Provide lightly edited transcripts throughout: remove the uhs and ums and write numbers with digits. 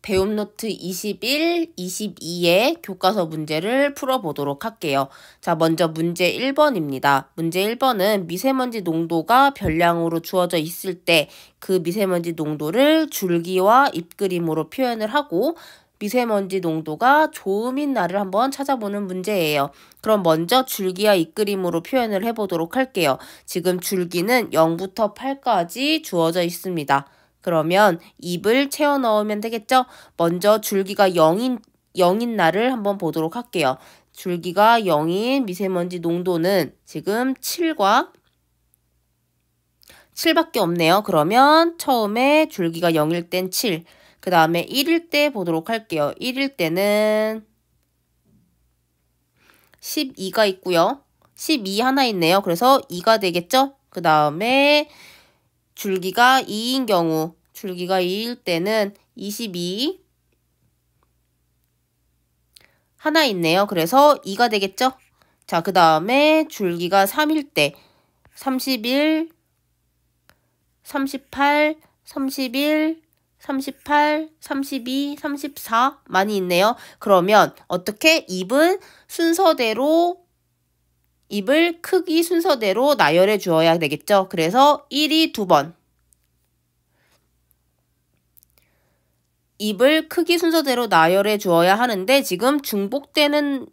배움 노트 21, 22의 교과서 문제를 풀어보도록 할게요. 자, 먼저 문제 1번입니다. 문제 1번은 미세먼지 농도가 별량으로 주어져 있을 때 그 미세먼지 농도를 줄기와 잎그림으로 표현을 하고 미세먼지 농도가 좋음인 날을 한번 찾아보는 문제예요. 그럼 먼저 줄기와 잎그림으로 표현을 해보도록 할게요. 지금 줄기는 0부터 8까지 주어져 있습니다. 그러면 잎을 채워 넣으면 되겠죠? 먼저 줄기가 0인 날을 한번 보도록 할게요. 줄기가 0인 미세먼지 농도는 지금 7밖에 없네요. 그러면 처음에 줄기가 0일 땐 7, 그 다음에 1일 때 보도록 할게요. 1일 때는 12가 있고요. 12 하나 있네요. 그래서 2가 되겠죠? 그 다음에 줄기가 2인 경우, 줄기가 2일 때는 22 하나 있네요. 그래서 2가 되겠죠? 자, 그 다음에 줄기가 3일 때 31, 38, 31, 38, 32, 34 많이 있네요. 그러면 어떻게 잎을 크기 순서대로 나열해 주어야 되겠죠. 그래서 1이 2번. 잎을 크기 순서대로 나열해 주어야 하는데 지금 중복되는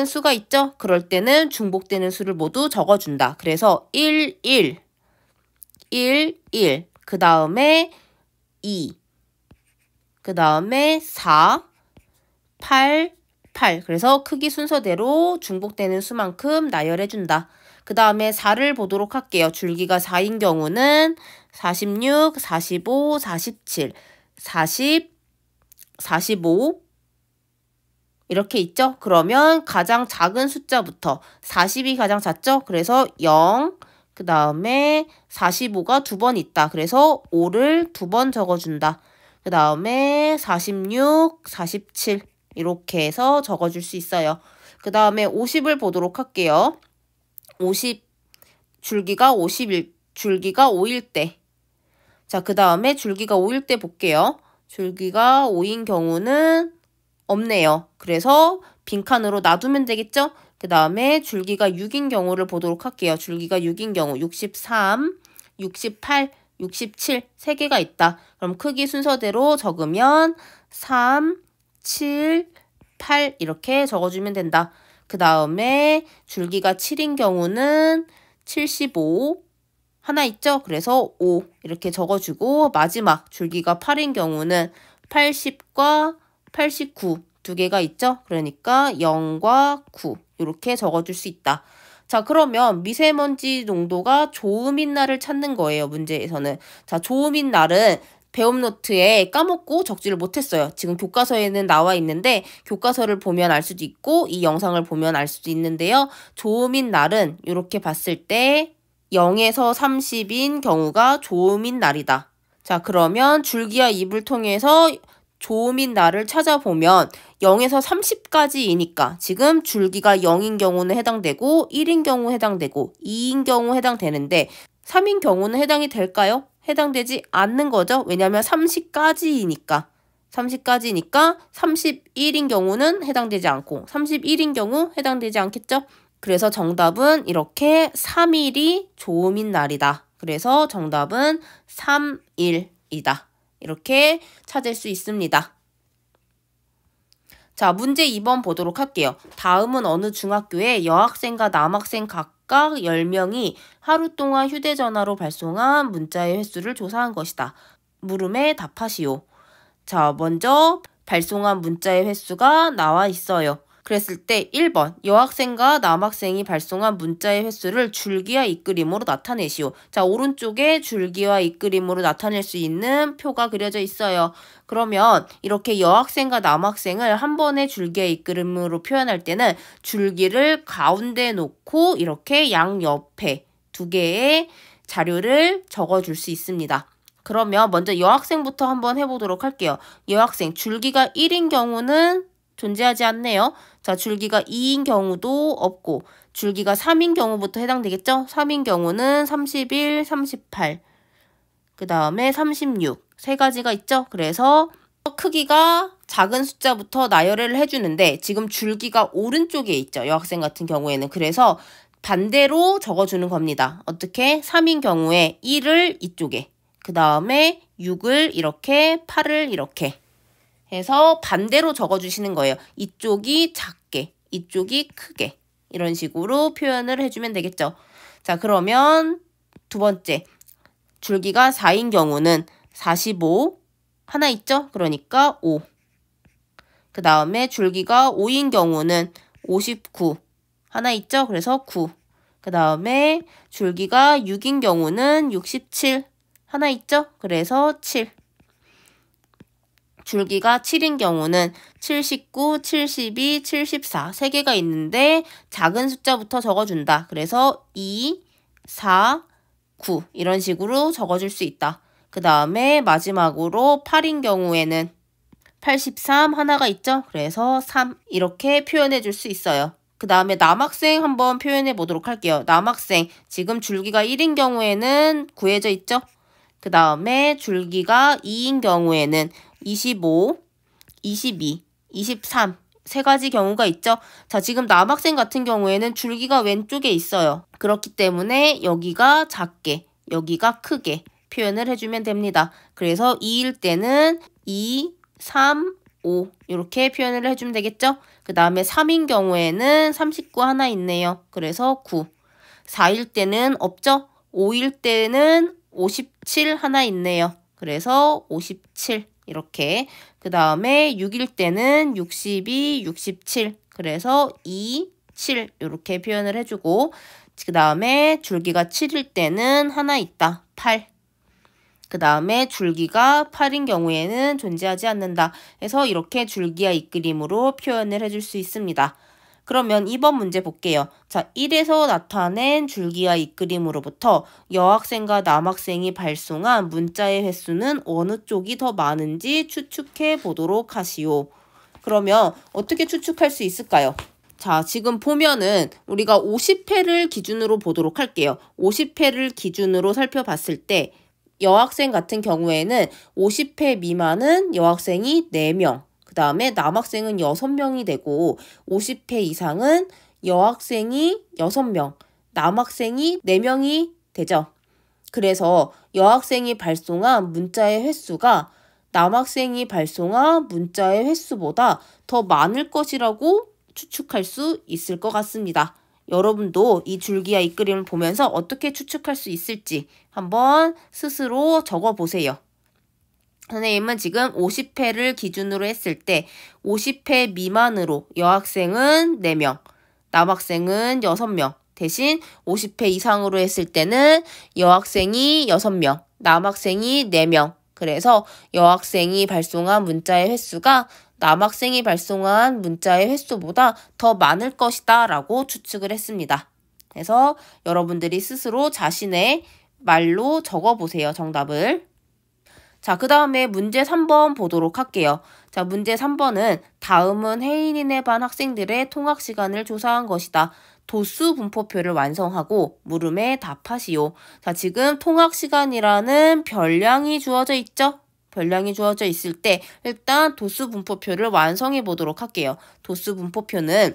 수가 있죠? 그럴 때는 중복되는 수를 모두 적어준다. 그래서 1, 1, 1, 1, 그 다음에 2, 그 다음에 4, 8, 8. 그래서 크기 순서대로 중복되는 수만큼 나열해준다. 그 다음에 4를 보도록 할게요. 줄기가 4인 경우는 46, 45, 47, 40, 45 이렇게 있죠? 그러면 가장 작은 숫자부터 40이 가장 작죠? 그래서 0, 그 다음에 45가 2번 있다. 그래서 5를 2번 적어준다. 그 다음에 46, 47 이렇게 해서 적어줄 수 있어요. 그 다음에 50을 보도록 할게요. 50, 줄기가 5일 때. 자, 그 다음에 줄기가 5일 때 볼게요. 줄기가 5인 경우는 없네요. 그래서 빈칸으로 놔두면 되겠죠? 그 다음에 줄기가 6인 경우를 보도록 할게요. 줄기가 6인 경우 63, 68, 67 3개가 있다. 그럼 크기 순서대로 적으면 3, 7, 8 이렇게 적어주면 된다. 그 다음에 줄기가 7인 경우는 75 하나 있죠? 그래서 5 이렇게 적어주고 마지막 줄기가 8인 경우는 80과 89 두 개가 있죠? 그러니까 0과 9 이렇게 적어줄 수 있다. 자, 그러면 미세먼지 농도가 좋음인 날을 찾는 거예요. 문제에서는. 자, 좋음인 날은 배움 노트에 까먹고 적지를 못했어요. 지금 교과서에는 나와 있는데 교과서를 보면 알 수도 있고 이 영상을 보면 알 수도 있는데요. 좋음인 날은 이렇게 봤을 때 0에서 30인 경우가 좋음인 날이다. 자, 그러면 줄기와 잎을 통해서 좋음인 날을 찾아보면 0에서 30까지이니까 지금 줄기가 0인 경우는 해당되고 1인 경우 해당되고 2인 경우 해당되는데 3인 경우는 해당이 될까요? 해당되지 않는 거죠. 왜냐하면 30까지이니까 31인 경우는 해당되지 않고 31인 경우 해당되지 않겠죠? 그래서 정답은 이렇게 3일이 좋음인 날이다. 그래서 정답은 3일이다. 이렇게 찾을 수 있습니다. 자, 문제 2번 보도록 할게요. 다음은 어느 중학교에 여학생과 남학생 각각 10명이 하루 동안 휴대전화로 발송한 문자의 횟수를 조사한 것이다. 물음에 답하시오. 자, 먼저 발송한 문자의 횟수가 나와 있어요. 그랬을 때 1번 여학생과 남학생이 발송한 문자의 횟수를 줄기와 잎그림으로 나타내시오. 자, 오른쪽에 줄기와 잎그림으로 나타낼 수 있는 표가 그려져 있어요. 그러면 이렇게 여학생과 남학생을 한 번에 줄기와 잎그림으로 표현할 때는 줄기를 가운데 놓고 이렇게 양옆에 2개의 자료를 적어줄 수 있습니다. 그러면 먼저 여학생부터 한번 해보도록 할게요. 여학생 줄기가 1인 경우는 존재하지 않네요. 자, 줄기가 2인 경우도 없고 줄기가 3인 경우부터 해당되겠죠? 3인 경우는 31, 38. 그 다음에 36. 세 가지가 있죠? 그래서 크기가 작은 숫자부터 나열을 해주는데 지금 줄기가 오른쪽에 있죠. 여학생 같은 경우에는. 그래서 반대로 적어주는 겁니다. 어떻게? 3인 경우에 1을 이쪽에, 그 다음에 6을 이렇게, 8을 이렇게 해서 반대로 적어주시는 거예요. 이쪽이 작게, 이쪽이 크게 이런 식으로 표현을 해주면 되겠죠. 자, 그러면 두 번째 줄기가 4인 경우는 45 하나 있죠? 그러니까 5. 그 다음에 줄기가 5인 경우는 59 하나 있죠? 그래서 9. 그 다음에 줄기가 6인 경우는 67 하나 있죠? 그래서 7. 줄기가 7인 경우는 79, 72, 74 세 개가 있는데 작은 숫자부터 적어준다. 그래서 2, 4, 9 이런 식으로 적어줄 수 있다. 그 다음에 마지막으로 8인 경우에는 83 하나가 있죠? 그래서 3 이렇게 표현해 줄 수 있어요. 그 다음에 남학생 한번 표현해 보도록 할게요. 남학생 지금 줄기가 1인 경우에는 구해져 있죠? 그 다음에 줄기가 2인 경우에는 25, 22, 23 세 가지 경우가 있죠. 자, 지금 남학생 같은 경우에는 줄기가 왼쪽에 있어요. 그렇기 때문에 여기가 작게, 여기가 크게 표현을 해주면 됩니다. 그래서 2일 때는 2, 3, 5 이렇게 표현을 해주면 되겠죠. 그 다음에 3인 경우에는 39 하나 있네요. 그래서 9. 4일 때는 없죠. 5일 때는 57 하나 있네요. 그래서 57 이렇게. 그 다음에 6일 때는 62, 67 그래서 2, 7 이렇게 표현을 해주고 그 다음에 줄기가 7일 때는 하나 있다. 8. 그 다음에 줄기가 8인 경우에는 존재하지 않는다. 해서 이렇게 줄기와 잇그림으로 표현을 해줄 수 있습니다. 그러면 2번 문제 볼게요. 자, 1에서 나타낸 줄기와 잇그림으로부터 여학생과 남학생이 발송한 문자의 횟수는 어느 쪽이 더 많은지 추측해 보도록 하시오. 그러면 어떻게 추측할 수 있을까요? 자, 지금 보면은 우리가 50회를 기준으로 보도록 할게요. 50회를 기준으로 살펴봤을 때 여학생 같은 경우에는 50회 미만은 여학생이 4명, 그 다음에 남학생은 6명이 되고 50회 이상은 여학생이 6명, 남학생이 4명이 되죠. 그래서 여학생이 발송한 문자의 횟수가 남학생이 발송한 문자의 횟수보다 더 많을 것이라고 추측할 수 있을 것 같습니다. 여러분도 이 줄기와 잇그림을 보면서 어떻게 추측할 수 있을지 한번 스스로 적어보세요. 선생님은 지금 50회를 기준으로 했을 때 50회 미만으로 여학생은 4명, 남학생은 6명, 대신 50회 이상으로 했을 때는 여학생이 6명, 남학생이 4명. 그래서 여학생이 발송한 문자의 횟수가 남학생이 발송한 문자의 횟수보다 더 많을 것이다 라고 추측을 했습니다. 그래서 여러분들이 스스로 자신의 말로 적어보세요. 정답을. 자, 그 다음에 문제 3번 보도록 할게요. 자, 문제 3번은 다음은 혜인이네 반 학생들의 통학 시간을 조사한 것이다. 도수 분포표를 완성하고 물음에 답하시오. 자, 지금 통학 시간이라는 별량이 주어져 있죠? 별량이 주어져 있을 때 일단 도수 분포표를 완성해 보도록 할게요. 도수 분포표는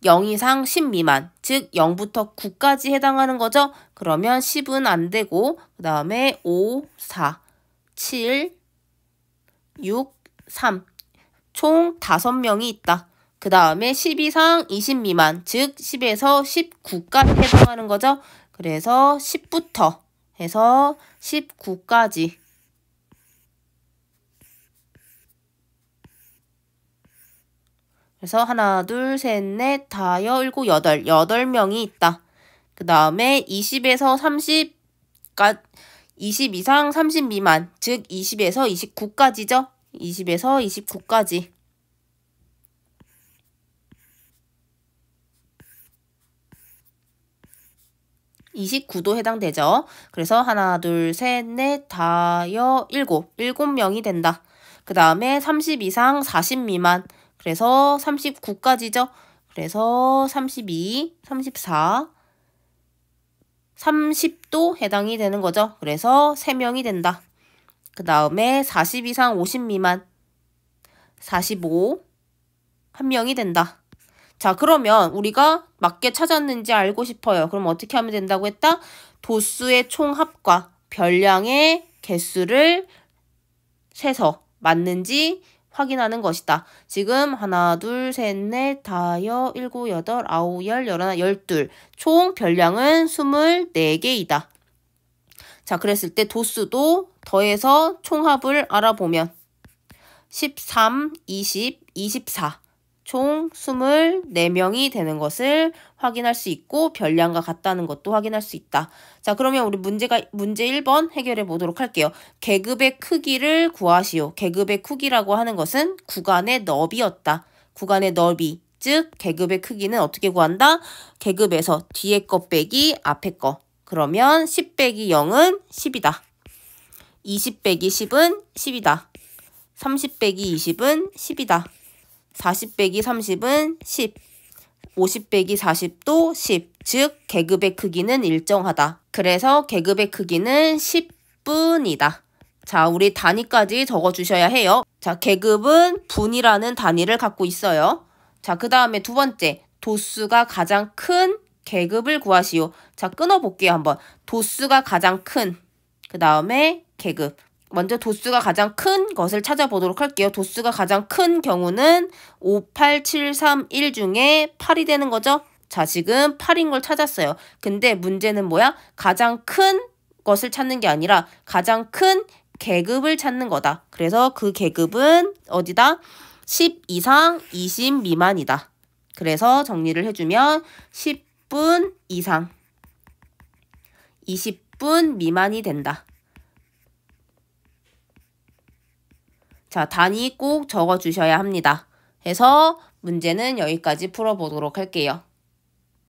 0 이상 10 미만, 즉 0부터 9까지 해당하는 거죠? 그러면 10은 안 되고 그 다음에 5, 4, 7, 6, 3 총 5명이 있다. 그 다음에 10 이상 20 미만, 즉 10에서 19까지 해당하는 거죠? 그래서 10부터 해서 19까지 그래서 하나, 둘, 셋, 넷, 다여, 일곱, 여덟. 8명이 있다. 그 다음에 20에서 30까지 20 이상 30 미만, 즉 20에서 29까지죠? 20에서 29까지. (29도) 해당되죠. 그래서 하나, 둘, 셋, 넷, 다여, 일곱. 7명이 된다. 그 다음에 30 이상 40 미만. 그래서 39까지죠. 그래서 32, 34, 30도 해당이 되는 거죠. 그래서 3명이 된다. 그 다음에 40 이상 50 미만 45 1명이 된다. 자, 그러면 우리가 맞게 찾았는지 알고 싶어요. 그럼 어떻게 하면 된다고 했다? 도수의 총합과 별량의 개수를 세서 맞는지 확인하는 것이다. 지금 하나, 둘, 셋, 넷, 다섯, 일곱, 여덟, 아홉, 열, 열하나, 열둘. 총 별량은 24개이다. 자, 그랬을 때 도수도 더해서 총합을 알아보면 13, 20, 24. 총 24명이 되는 것을 확인할 수 있고 별량과 같다는 것도 확인할 수 있다. 자, 그러면 우리 문제 1번 해결해 보도록 할게요. 계급의 크기를 구하시오. 계급의 크기라고 하는 것은 구간의 너비였다. 구간의 너비, 즉 계급의 크기는 어떻게 구한다? 계급에서 뒤에 거 빼기 앞에 거. 그러면 10 빼기 0은 10이다. 20 빼기 10은 10이다. 30 빼기 20은 10이다. 40 빼기 30은 10, 50 빼기 40도 10, 즉 계급의 크기는 일정하다. 그래서 계급의 크기는 10분이다. 자, 우리 단위까지 적어주셔야 해요. 자, 계급은 분이라는 단위를 갖고 있어요. 자, 그 다음에 두 번째, 도수가 가장 큰 계급을 구하시오. 자, 끊어볼게요, 한번. 도수가 가장 큰, 그 다음에 계급. 먼저 도수가 가장 큰 것을 찾아보도록 할게요. 도수가 가장 큰 경우는 5, 8, 7, 3, 1 중에 8이 되는 거죠. 자, 지금 8인 걸 찾았어요. 근데 문제는 뭐야? 가장 큰 것을 찾는 게 아니라 가장 큰 계급을 찾는 거다. 그래서 그 계급은 어디다? 10 이상 20 미만이다. 그래서 정리를 해주면 10분 이상 20분 미만이 된다. 자, 단위 꼭 적어주셔야 합니다. 해서 문제는 여기까지 풀어보도록 할게요.